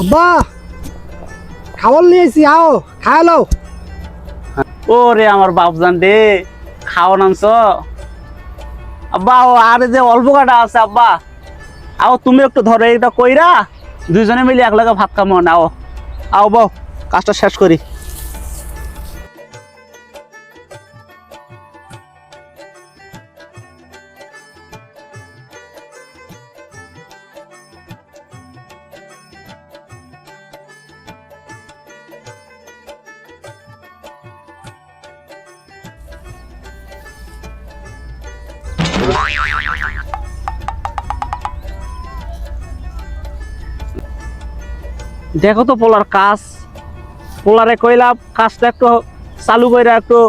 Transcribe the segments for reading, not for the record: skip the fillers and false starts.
আব্বা খাওয়াল নিয়েছি, আও খায় লও। ওরে আমার বাপজান রে, খাওয়ান আনছ আব্বা। ও আর যে অল্প কাটা আছে আব্বা, আও তুমি একটু ধরো এটা কইরা দুইজনে মিলে এক লগে ভাত খামো না। আও বউ, কাজটা শেষ করি। দেখো তো পোলার কাজ, পোলারে কইলাম কাজটা একটু চালু কইরা একটু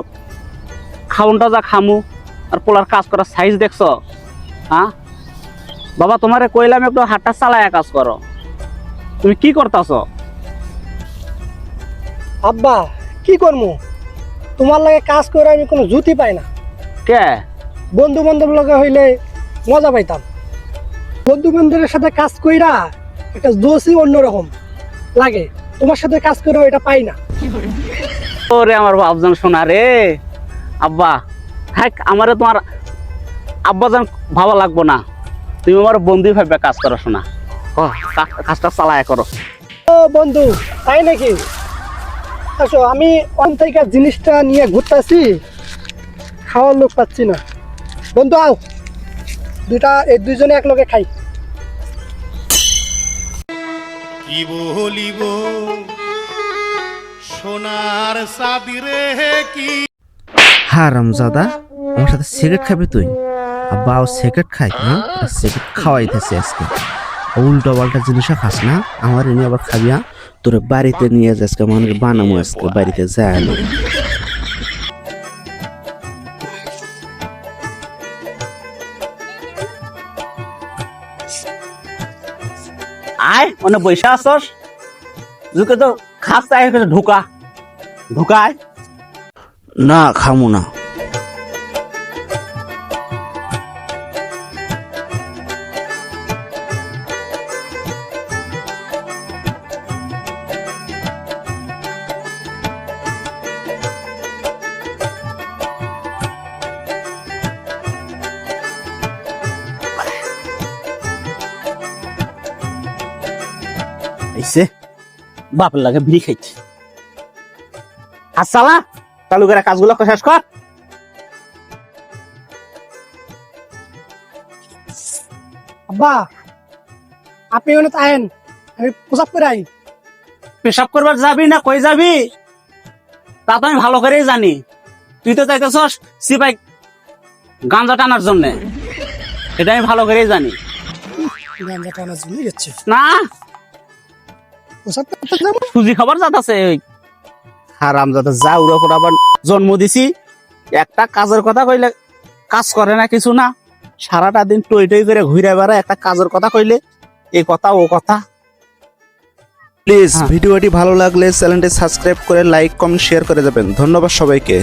খাউনটা যা খামু, আর পোলার কাজ করার সাইজ দেখছো? হ্যাঁ বাবা, তোমারে কইলাম একটু হাতটা চালায়া কাজ করো, তুমি কি করতাছ? আব্বা কি করবো, তোমার লাগে কাজ করে আমি কোনো জুতি পাই না। কে? বন্ধু বান্ধব লগে হইলে মজা পাইতাম, বন্ধু বান্ধবের সাথে কাজ কইরা একটা জোশই অন্যরকম লাগে, তোমার সাথে কাজ করে এটা পাই না। ওরে আমার বাপজান শোনা রে, আব্বা হ্যাঁ, আমারে তোমার আব্বাজান ভাবা লাগবো না, তুমি আমার বন্ধু ভাবে কাজ করো শোনা, কাজটা চালায়া করো। ও বন্ধু, তাই নাকি? আসো, আমি অন থেকে জিনিসটা নিয়ে ঘুরতেছি, খাওয়ার লোক পাচ্ছি না। বন্ধু আও, এই দুইজনে এক লগে খাই। কি বলিব সোনার সাদিরে কি। হারামজাদা, আমার সাথে সিগারেট খাবি তুই? আব্বাও সিগারেট খাই না, সিগারেট খাওয়াইতেছে আজকে। উল্টো পাল্টা জিনিসও খাস না, আমার এনে আবার খাবিয়া। তোর বাড়িতে নিয়ে যাস, মানুষ বানামো আজকে, বাড়িতে যায় না। আয় মানে বৈশা আসস, যুকে তো খাস তাই ঢুকা ঢুকায় না খামু না। এসে বাপের লাগে বিড়ি খাইছে। হাত চালা, চালু করে কাজগুলো শেষ কর। আব্বা আপনি ওখানে আয়েন, আমি পোশাক করে আই। পেশাব করবার যাবি না কই যাবি তা তো আমি ভালো করেই জানি। তুই তো চাইতেছস সিপাই গাঞ্জা টানার জন্য, এটা আমি ভালো করেই জানি। গাঁজা টানার জন্য যাচ্ছে না, পোশাক করতে যাবো। সুজি খাবার জাত আছে ওই হারামজাদা, যা উড়া করে আবার জন্ম দিছি। একটা কাজের কথা কইলে কাজ করে না, কিছু না, সারাটা দিন টই টই করে ঘুরে বেড়ায়। একটা কাজের কথা কইলে এই কথা ও কথা। প্লিজ ভিডিওটি ভালো লাগলে চ্যানেলটি সাবস্ক্রাইব করে লাইক কমেন্ট শেয়ার করে যাবেন। ধন্যবাদ সবাইকে।